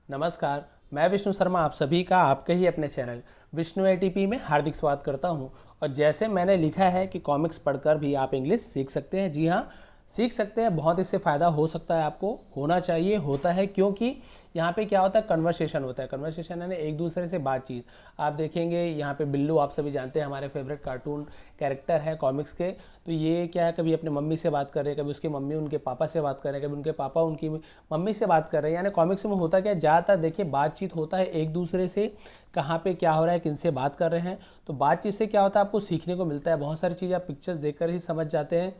नमस्कार, मैं विष्णु शर्मा आप सभी का आपके ही अपने चैनल विष्णु एटीपी में हार्दिक स्वागत करता हूं। और जैसे मैंने लिखा है कि कॉमिक्स पढ़कर भी आप इंग्लिश सीख सकते हैं। जी हाँ, सीख सकते हैं। बहुत इससे फ़ायदा हो सकता है, आपको होना चाहिए, होता है। क्योंकि यहाँ पे क्या होता है, कन्वर्सेशन होता है। कन्वर्सेशन यानी एक दूसरे से बातचीत। आप देखेंगे यहाँ पे बिल्लू, आप सभी जानते हैं, हमारे फेवरेट कार्टून कैरेक्टर है कॉमिक्स के। तो ये क्या है, कभी अपने मम्मी से बात कर रहे हैं, कभी उसकी मम्मी उनके पापा से बात कर रहे हैं, कभी उनके पापा उनकी मम्मी से बात कर रहे हैं। यानी कॉमिक्स में होता क्या है, ज़्यादातर देखिए बातचीत होता है एक दूसरे से, कहाँ पे क्या हो रहा है, किन से बात कर रहे हैं। तो बातचीत से क्या होता है, आपको सीखने को मिलता है। बहुत सारी चीज़ आप पिक्चर्स देखकर ही समझ जाते हैं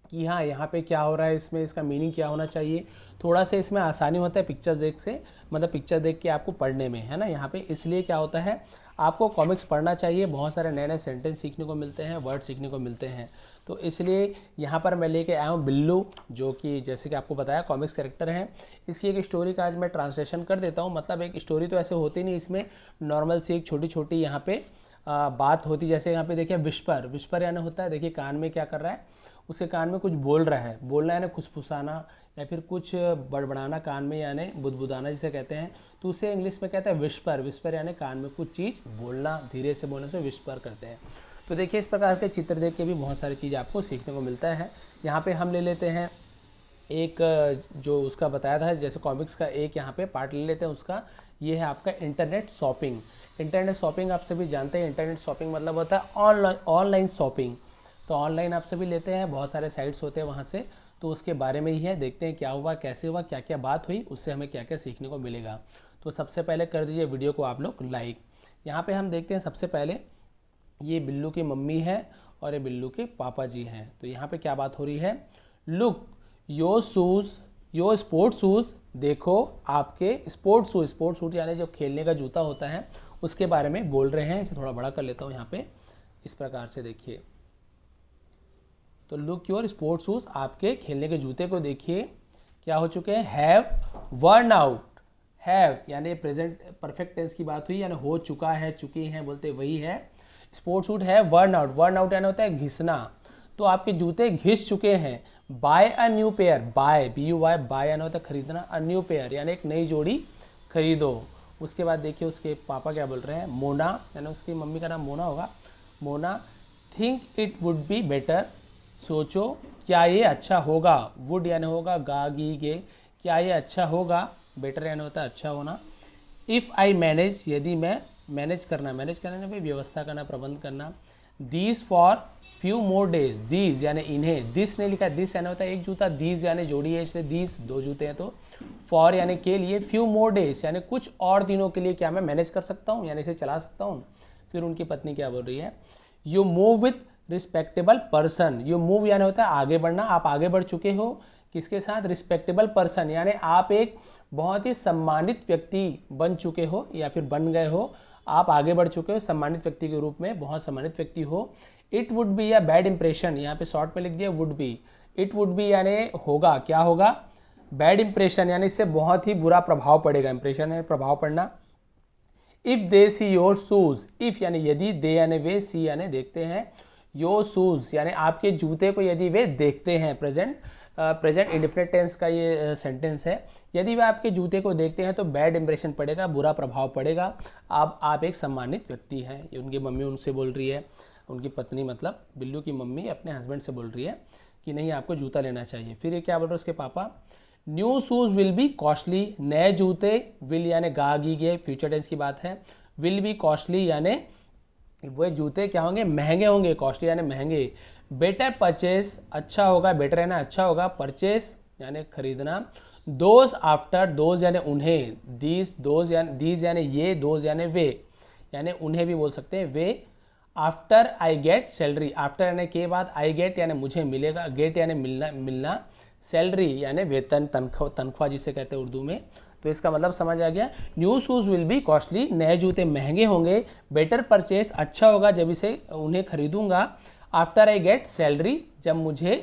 कि हाँ यहाँ पे क्या हो रहा है, इसमें इसका मीनिंग क्या होना चाहिए। थोड़ा सा इसमें आसानी होता है पिक्चर देख से, मतलब पिक्चर देख के आपको पढ़ने में, है ना। यहाँ पे इसलिए क्या होता है, आपको कॉमिक्स पढ़ना चाहिए। बहुत सारे नए नए सेंटेंस सीखने को मिलते हैं, वर्ड सीखने को मिलते हैं। तो इसलिए यहाँ पर मैं लेके आया हूँ बिल्लू, जो कि जैसे कि आपको बताया कॉमिक्स कैरेक्टर हैं। इसकी एक स्टोरी का आज मैं ट्रांसलेशन कर देता हूँ। मतलब एक स्टोरी तो ऐसे होती नहीं, इसमें नॉर्मल सी एक छोटी छोटी यहाँ पे बात होती। जैसे यहाँ पे देखिए विस्पर, विस्पर यानी होता है, देखिए कान में क्या कर रहा है, उसके कान में कुछ बोल रहा है। बोलना यानी फुसफुसाना या फिर कुछ बड़बड़ाना कान में, यानी बुदबुदाना जिसे कहते हैं। तो उसे इंग्लिश में कहते हैं विस्पर। विस्पर यानी कान में कुछ चीज़ बोलना, धीरे से बोलने से विस्पर करते हैं। तो देखिए इस प्रकार के चित्र देख के भी बहुत सारी चीज़ आपको सीखने को मिलता है। यहाँ पे हम ले लेते हैं एक जो उसका बताया था, जैसे कॉमिक्स का एक यहाँ पे पार्ट ले लेते हैं उसका। ये है आपका इंटरनेट शॉपिंग। इंटरनेट शॉपिंग आप सभी जानते हैं, इंटरनेट शॉपिंग मतलब होता है ऑनलाइन शॉपिंग। तो ऑनलाइन आप सभी लेते हैं, बहुत सारे साइट्स होते हैं वहाँ से। तो उसके बारे में ही है, देखते हैं क्या हुआ, कैसे हुआ, क्या क्या बात हुई, उससे हमें क्या क्या सीखने को मिलेगा। तो सबसे पहले कर दीजिए वीडियो को आप लोग लाइक। यहाँ पे हम देखते हैं सबसे पहले, ये बिल्लू की मम्मी है और ये बिल्लू के पापा जी हैं। तो यहाँ पे क्या बात हो रही है, look your shoes, your sports shoes, देखो आपके स्पोर्ट्स शूज़। स्पोर्ट्स शूज़ यानी जो खेलने का जूता होता है, उसके बारे में बोल रहे हैं। इसे थोड़ा बड़ा कर लेता हूँ यहाँ पे, इस प्रकार से देखिए। तो लुक योर स्पोर्ट्स शूज़, आपके खेलने के जूते को देखिए, क्या हो चुके हैं, हैव वर्न आउट। हैव यानी प्रेजेंट परफेक्ट टेंस की बात हुई, यानी हो चुका है, चुकी हैं बोलते वही है। स्पोर्ट्स शूज है वर्न आउट। वर्न आउट यानी होता है घिसना। तो आपके जूते घिस चुके हैं। Buy a new pair, buy BUY, buy यानी होता है खरीदना, अ न्यू पेयर यानी एक नई जोड़ी खरीदो। उसके बाद देखिए उसके पापा क्या बोल रहे हैं, मोना यानी उसकी मम्मी का नाम मोना होगा। Mona think it would be better, सोचो क्या ये अच्छा होगा। वुड यानी होगा गा गी गे, क्या ये अच्छा होगा। बेटर यानी होता है अच्छा होना। इफ़ आई मैनेज, यदि मैं, मैनेज करना, मैनेज करना ना भाई व्यवस्था करना, प्रबंध करना। These for few more days, these यानी इन्हें, दिस ने लिखा, दिस यानी होता है एक जूता, दीज यानी जोड़ी है इसलिए दीज दो जूते हैं। तो फॉर यानी के लिए, फ्यू मोर डेज यानी कुछ और दिनों के लिए क्या मैं मैनेज कर सकता हूँ, यानी इसे चला सकता हूँ। फिर उनकी पत्नी क्या बोल रही है, you move with respectable person. You move यानी होता है आगे बढ़ना, आप आगे बढ़ चुके हो किसके साथ, रिस्पेक्टेबल पर्सन यानी आप एक बहुत ही सम्मानित व्यक्ति बन चुके हो या फिर बन गए हो। आप आगे बढ़ चुके हो सम्मानित व्यक्ति के रूप में, बहुत सम्मानित व्यक्ति हो। इट वुड बी या बैड इंप्रेशन, यहाँ पे शॉर्ट में लिख दिया would be. It would be यानी होगा, क्या होगा, बैड इंप्रेशन यानी इससे बहुत ही बुरा प्रभाव पड़ेगा। इंप्रेशन है प्रभाव पड़ना। If they see your shoes, if यानी यदि, दे यानी वे, सी यानी देखते हैं, योर शूज़ यानी आपके जूते को यदि वे देखते हैं। प्रेजेंट इंडिफिनिट टेंस का ये सेंटेंस है। यदि वे आपके जूते को देखते हैं तो बैड इंप्रेशन पड़ेगा, बुरा प्रभाव पड़ेगा। आप एक सम्मानित व्यक्ति हैं। ये उनकी मम्मी उनसे बोल रही है, उनकी पत्नी मतलब बिल्लू की मम्मी अपने हस्बैंड से बोल रही है कि नहीं आपको जूता लेना चाहिए। फिर ये क्या बोल रहे हैं उसके पापा, new shoes will be costly, नए जूते, विल यानी गा गी गे, फ्यूचर टेंस की बात है। विल बी कॉस्टली यानी वो जूते क्या होंगे, महंगे होंगे, कॉस्टली यानी महंगे। बेटर परचेस, अच्छा होगा, बेटर यानी अच्छा होगा, परचेस यानी खरीदना। दोज आफ्टर, दोज यानी उन्हें, दीज दोज यानी दीज यानी ये, दोज यानी वे, यानी उन्हें भी बोल सकते हैं वे। After I get salary, after यानी के बाद, आई गेट यानी मुझे मिलेगा, गेट यानी मिलना, मिलना, सैलरी यानी वेतन, तनख्वाह जिसे कहते हैं उर्दू में। तो इसका मतलब समझ आ गया। New shoes will be costly, नए जूते महंगे होंगे। बेटर परचेस, अच्छा होगा जब इसे उन्हें खरीदूंगा। आफ्टर आई गेट सैलरी, जब मुझे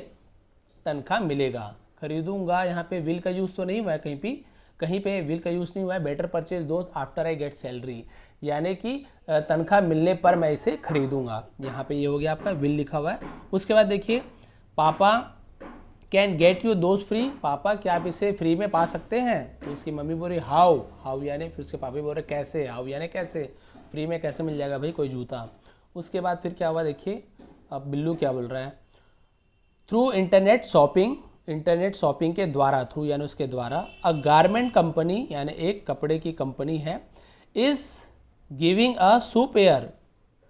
तनख्वाह मिलेगा। खरीदूंगा यहाँ पे विल का यूज़ तो नहीं हुआ है, कहीं पे विल का यूज़ नहीं हुआ है। Better purchase those after I get salary, यानी कि तनख्वाह मिलने पर मैं इसे खरीदूंगा। यहाँ पे ये हो गया आपका विल लिखा हुआ है। उसके बाद देखिए पापा can get you those free, पापा क्या आप इसे फ्री में पा सकते हैं? तो उसकी मम्मी बोल रही हाउ, हाउ यानी, फिर उसके पापा बोल रहे कैसे, हाउ यानी कैसे, फ्री में कैसे मिल जाएगा भाई कोई जूता। उसके बाद फिर क्या हुआ देखिए, अब बिल्लू क्या बोल रहा है, through internet shopping, internet shopping के द्वारा, थ्रू यानी उसके द्वारा, अ गारमेंट कंपनी यानी एक कपड़े की कंपनी है, is giving a spare,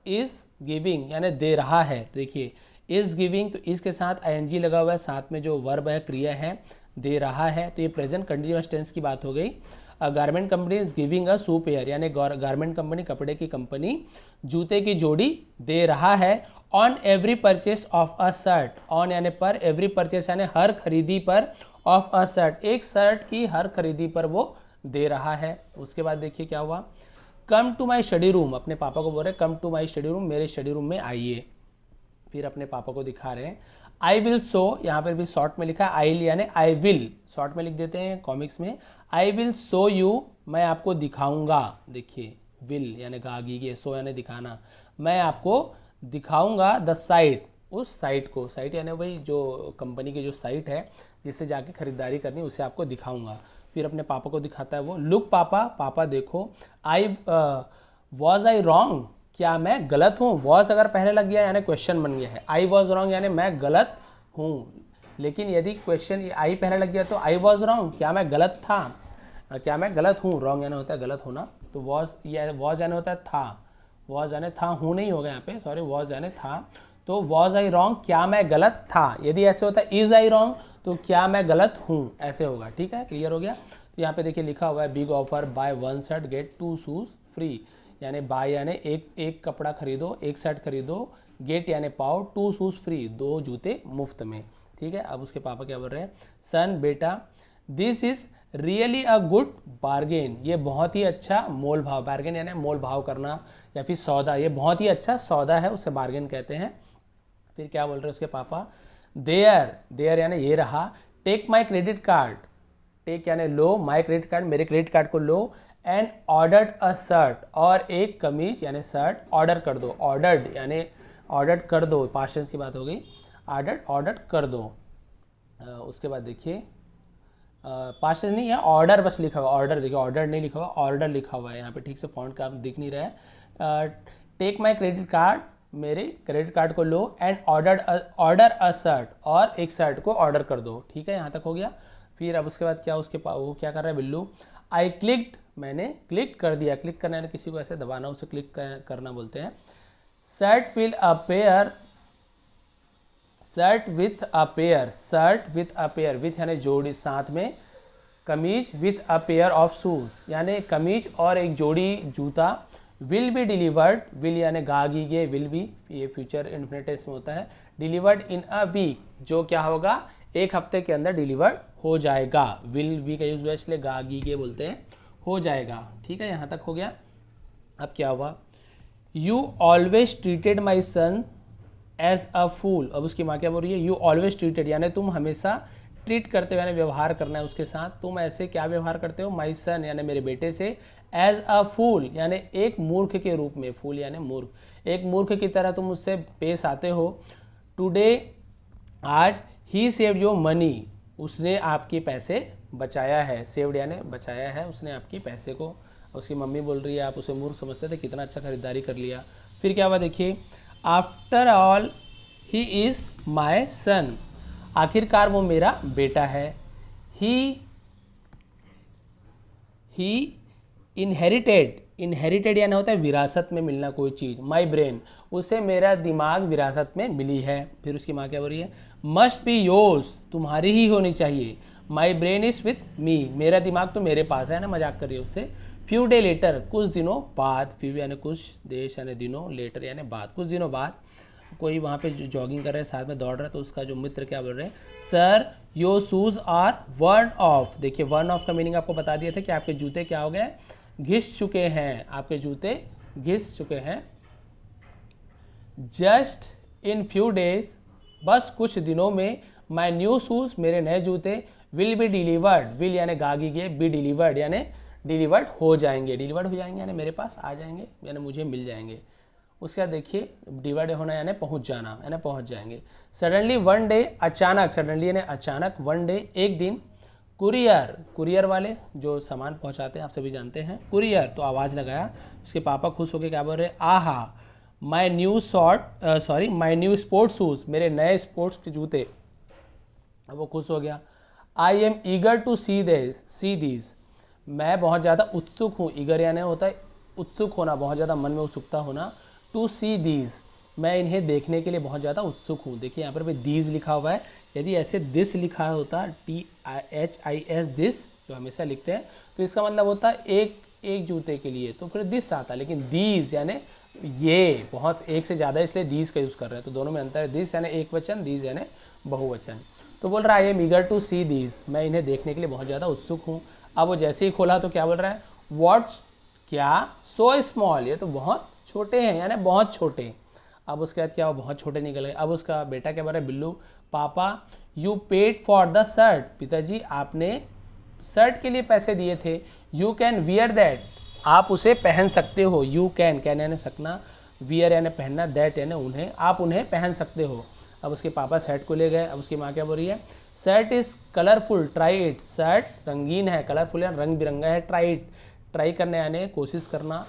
is giving यानी दे रहा है, देखिए इज गिविंग तो इसके साथ आईएनजी लगा हुआ है, साथ में जो वर्ब है क्रिया है दे रहा है, तो ये प्रेजेंट कंटिन्यूअस टेंस की बात हो गई। A garment company is giving a spare यानी गारमेंट कंपनी, कपड़े की कंपनी जूते की जोड़ी दे रहा है, on every purchase of a shirt, on यानी पर, एवरी परचेस यानी हर खरीदी पर, ऑफ अ शर्ट एक शर्ट की हर खरीदी पर वो दे रहा है। उसके बाद देखिए क्या हुआ, come to my study room, अपने पापा को बोल रहे come to my study room, मेरे स्टडी रूम में आइए। फिर अपने पापा को दिखा रहे हैं, आई विल शो, यहाँ पर भी शॉर्ट में लिखा है आई यानी आई विल, शॉर्ट में लिख देते हैं कॉमिक्स में, आई विल शो यू, मैं आपको दिखाऊंगा, देखिए विल यानी गागी, शो यानी दिखाना, मैं आपको दिखाऊंगा द साइट, उस साइट को, साइट यानी वही जो कंपनी की जो साइट है जिससे जाके खरीदारी करनी, उसे आपको दिखाऊंगा। फिर अपने पापा को दिखाता है वो, लुक पापा, पापा देखो, आई वॉज आई रॉन्ग, क्या मैं गलत हूँ, वॉज अगर पहले लग गया यानी क्वेश्चन बन गया है, आई वॉज रॉन्ग यानी मैं गलत हूँ, लेकिन यदि क्वेश्चन आई पहले लग गया तो आई वॉज रॉन्ग, क्या मैं गलत था, क्या मैं गलत हूँ, रॉन्ग यानी होता है गलत होना, तो वॉज यानी होता है था, वॉज यानी था, हूँ नहीं होगा यहाँ पे, सॉरी, वॉज यानी था, तो वॉज आई रॉन्ग, क्या मैं गलत था, यदि ऐसे होता है इज आई रॉन्ग तो क्या मैं गलत हूँ, ऐसे होगा, ठीक है, क्लियर हो गया। तो यहाँ पे देखिए लिखा हुआ है big offer, buy one shirt get two shoes free, यानी बाय यानी एक कपड़ा खरीदो, एक शर्ट खरीदो, गेट यानी पाओ, टू शूज फ्री, दो जूते मुफ्त में, ठीक है। अब उसके पापा क्या बोल रहे हैं, सन बेटा this is really a good bargain, ये बहुत ही अच्छा मोल भाव, बार्गेन यानी मोल भाव करना या फिर सौदा, ये बहुत ही अच्छा सौदा है, उसे बार्गेन कहते हैं। फिर क्या बोल रहे हैं उसके पापा, देयर यानी ये रहा, take my credit card, take यानी लो, माई क्रेडिट कार्ड मेरे क्रेडिट कार्ड को लो, एंड ऑर्डर्ड अ शर्ट, और एक कमीज यानी शर्ट ऑर्डर कर दो, ऑर्डर्ड यानी ऑर्डर कर दो, पास्ट टेंस की बात हो गई, ऑर्डर कर दो। उसके बाद देखिए पास्ट टेंस नहीं है, ऑर्डर बस लिखा हुआ, ऑर्डर देखिए, ऑर्डर नहीं लिखा हुआ, ऑर्डर लिखा हुआ है यहाँ पे, ठीक से फॉन्ट का दिख नहीं रहा है। टेक माई क्रेडिट कार्ड, मेरे क्रेडिट कार्ड को लो, एंड ऑर्डर अ शर्ट, और एक शर्ट को ऑर्डर कर दो, ठीक है, यहाँ तक हो गया। फिर अब उसके बाद क्या, वो क्या कर रहा है बिल्लू, आई क्लिक्ड, मैंने क्लिक कर दिया, क्लिक करना है किसी को ऐसे दबाना, उसे क्लिक करना बोलते हैं। Shirt will appear, shirt with a pair, shirt with a pair, with यानी जोड़ी साथ में, कमीज with a pair of shoes यानी कमीज और एक जोड़ी जूता, विल बी डिलीवर्ड, विल यानी गागीगे, विल बी ये फ्यूचर इन्फिनिटिव में होता है, डिलीवर्ड इन अ वीक, जो क्या होगा एक हफ्ते के अंदर डिलीवर्ड हो जाएगा, विल बी का यूज हुआ इसलिए गागीगे बोलते हैं, हो जाएगा, ठीक है, यहाँ तक हो गया। अब क्या हुआ, you always treated my son as a fool, अब उसकी माँ क्या बोल रही है, यू ऑलवेज ट्रीटेड यानी तुम हमेशा ट्रीट करते हो यानी व्यवहार करना है उसके साथ, तुम ऐसे क्या व्यवहार करते हो, माई सन यानी मेरे बेटे से, एज अ फूल यानी एक मूर्ख के रूप में, फूल यानी मूर्ख, एक मूर्ख की तरह तुम उससे पेश आते हो। टुडे आज, ही सेव्ड योर मनी, उसने आपके पैसे बचाया है, सेव्ड यानी बचाया है उसने आपके पैसे को। उसकी मम्मी बोल रही है आप उसे मूर्ख समझते थे, कितना अच्छा खरीदारी कर लिया। फिर क्या हुआ देखिए, after all he is my son, आखिरकार वो मेरा बेटा है। ही इनहेरिटेड, इनहेरिटेड यानी होता है विरासत में मिलना कोई चीज़, माई ब्रेन, उसे मेरा दिमाग विरासत में मिली है। फिर उसकी माँ क्या बोल रही है, मस्ट बी योर्स, तुम्हारी ही होनी चाहिए, my brain is with me, मेरा दिमाग तो मेरे पास है ना, मजाक कर रही है उससे। फ्यू डे लेटर, कुछ दिनों बाद, फ्यू यानी कुछ, देश यानी दिनों, लेटर यानी बाद, कुछ दिनों बाद कोई वहाँ पे जॉगिंग कर रहा है, साथ में दौड़ रहा है, तो उसका जो मित्र क्या बोल रहे हैं, sir your shoes are worn off, देखिए वर्न ऑफ का मीनिंग आपको बता दिया था कि आपके जूते क्या हो गए, घिस चुके हैं, आपके जूते घिस चुके हैं। जस्ट इन फ्यू डेज, बस कुछ दिनों में, माई न्यू शूज़, मेरे नए जूते, विल बी डिलीवर्ड, विल यानी गागीगे, बी डिलीवर्ड यानी डिलीवर्ड हो जाएंगे, डिलीवर्ड हो जाएंगे यानी मेरे पास आ जाएंगे यानी मुझे मिल जाएंगे। उसके बाद देखिए डिवाइड होना यानी पहुंच जाना, यानी पहुंच जाएंगे। सडनली वन डे, अचानक, सडनली यानी अचानक, वन डे एक दिन, कुरियर, कुरियर वाले जो सामान पहुंचाते हैं आप सभी जानते हैं, कुरियर, तो आवाज़ लगाया। उसके पापा खुश होकर क्या बोल रहे, आहा my knew my new sports shoes, मेरे नए स्पोर्ट्स के जूते। अब वो खुश हो गया। I am eager to see these, मैं बहुत ज़्यादा उत्सुक हूँ, ईगर यानी होता है उत्सुक होना, बहुत ज़्यादा मन में उत्सुकता होना। टू सी दीज, मैं इन्हें देखने के लिए बहुत ज़्यादा उत्सुक हूँ। देखिए यहाँ पर भी दीज लिखा हुआ है, यदि ऐसे दिस लिखा होता THIS दिस जो हमेशा लिखते हैं, तो इसका मतलब होता है एक जूते के लिए, तो फिर दिस आता। लेकिन दीज यानी ये बहुत एक से ज़्यादा, इसलिए दीज का यूज़ कर रहे हैं, तो दोनों में अंतर है। दिस यानी एक वचन, दीज यानी बहुवचन। तो बोल रहा है I am eager to see these, मैं इन्हें देखने के लिए बहुत ज़्यादा उत्सुक हूँ। अब वो जैसे ही खोला तो क्या बोल रहा है, व्हाट्स, क्या, सो स्मॉल, ये तो बहुत छोटे हैं, यानी बहुत छोटे। अब उसके बाद क्या, वो बहुत छोटे निकल गए। अब उसका बेटा क्या बोल रहा है, बिल्लू, पापा you paid for the shirt, पिताजी आपने शर्ट के लिए पैसे दिए थे। यू कैन वियर दैट, आप उसे पहन सकते हो। यू कैन यानी सकना, वियर यानी पहनना, दैट यानी उन्हें, आप उन्हें पहन सकते हो। अब उसके पापा शर्ट को ले गए। अब उसकी माँ क्या बोल रही है, shirt is colourful try it, shirt रंगीन है, कलरफुल यानी रंग बिरंगा है, ट्राई इट, ट्राई करने यानी कोशिश करना,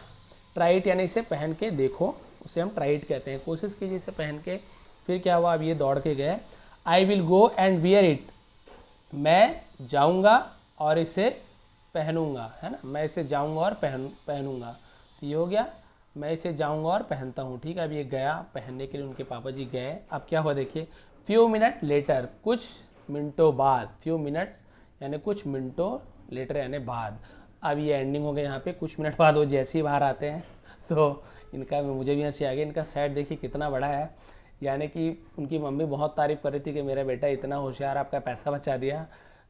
ट्राई इट यानी इसे पहन के देखो, उसे हम ट्राई इट कहते हैं, कोशिश कीजिए इसे पहन के। फिर क्या हुआ, अब ये दौड़ के गए। I will go and wear it, मैं जाऊँगा और इसे पहनूंगा, है ना, मैं इसे जाऊँगा और पहनूंगा। तो ये हो गया, मैं इसे जाऊँगा और पहनता हूँ। ठीक है, अब ये गया पहनने के लिए, उनके पापा जी गए। अब क्या हुआ देखिए, फ्यू मिनट लेटर, कुछ मिनटों बाद, फ्यू मिनट्स यानी कुछ मिनटों, लेटर यानी बाद। अब ये एंडिंग हो गया यहाँ पे, कुछ मिनट बाद वो जैसे ही बाहर आते हैं तो इनका, मुझे भी हंसी आ गई, इनका सेट देखिए कितना बड़ा है। यानी कि उनकी मम्मी बहुत तारीफ़ कर रही थी कि मेरा बेटा इतना होशियार, आपका पैसा बचा दिया,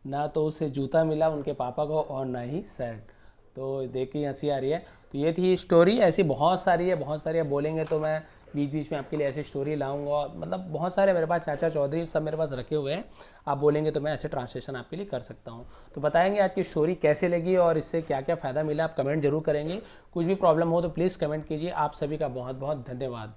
ना तो उसे जूता मिला उनके पापा को और ना ही शर्ट। तो देख के हंसी आ रही है। तो ये थी स्टोरी, ऐसी बहुत सारी है, बहुत सारी है, बोलेंगे तो मैं बीच बीच में आपके लिए ऐसी स्टोरी लाऊंगा, मतलब बहुत सारे मेरे पास, चाचा चौधरी सब मेरे पास रखे हुए हैं, आप बोलेंगे तो मैं ऐसे ट्रांसलेशन आपके लिए कर सकता हूँ। तो बताएंगे आज की स्टोरी कैसे लगी और इससे क्या क्या फ़ायदा मिला, आप कमेंट जरूर करेंगे। कुछ भी प्रॉब्लम हो तो प्लीज़ कमेंट कीजिए। आप सभी का बहुत बहुत धन्यवाद।